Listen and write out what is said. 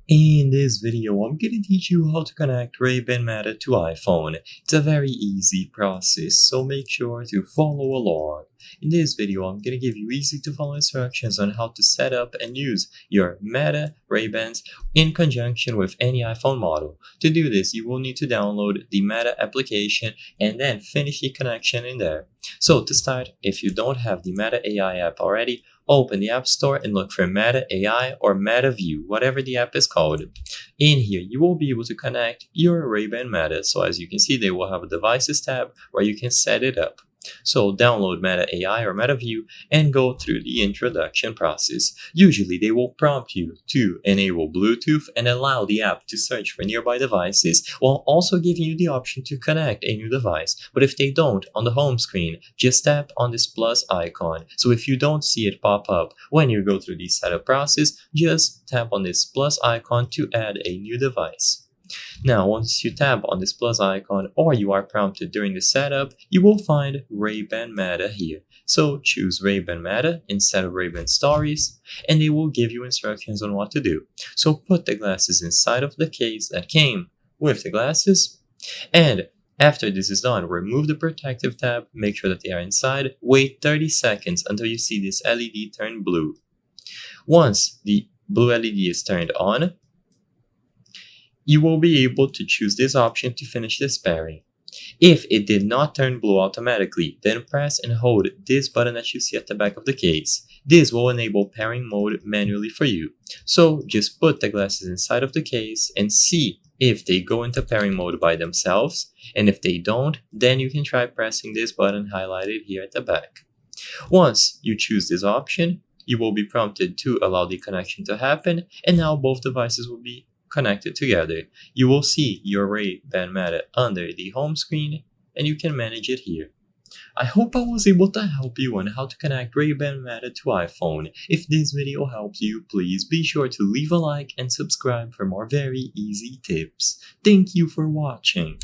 In this video, I'm going to teach you how to connect Ray-Ban Meta to iPhone. It's a very easy process, so make sure to follow along. In this video, I'm going to give you easy to follow instructions on how to set up and use your Meta Ray-Bans in conjunction with any iPhone model. To do this, you will need to download the Meta application and then finish the connection in there. So to start, if you don't have the Meta AI app already, open the App Store and look for Meta AI or Meta View, whatever the app is called. In here, you will be able to connect your Ray-Ban Meta. So as you can see, they will have a Devices tab where you can set it up. So download Meta AI or Meta View and go through the introduction process. Usually they will prompt you to enable Bluetooth and allow the app to search for nearby devices while also giving you the option to connect a new device. But if they don't, on the home screen, just tap on this plus icon. So if you don't see it pop up when you go through the setup process, just tap on this plus icon to add a new device. Now, once you tap on this plus icon or you are prompted during the setup, you will find Ray-Ban Meta here. So choose Ray-Ban Meta instead of Ray-Ban Stories, and they will give you instructions on what to do. So put the glasses inside of the case that came with the glasses, and after this is done, remove the protective tab, make sure that they are inside, wait 30 seconds until you see this LED turn blue. Once the blue LED is turned on, you will be able to choose this option to finish this pairing. If it did not turn blue automatically, then press and hold this button that you see at the back of the case. This will enable pairing mode manually for you. So just put the glasses inside of the case and see if they go into pairing mode by themselves, and if they don't, then you can try pressing this button highlighted here at the back. Once you choose this option, you will be prompted to allow the connection to happen, and now both devices will be connected together. You will see your Ray-Ban Meta under the home screen, and you can manage it here. I hope I was able to help you on how to connect Ray-Ban Meta to iPhone. If this video helped you, please be sure to leave a like and subscribe for more very easy tips. Thank you for watching.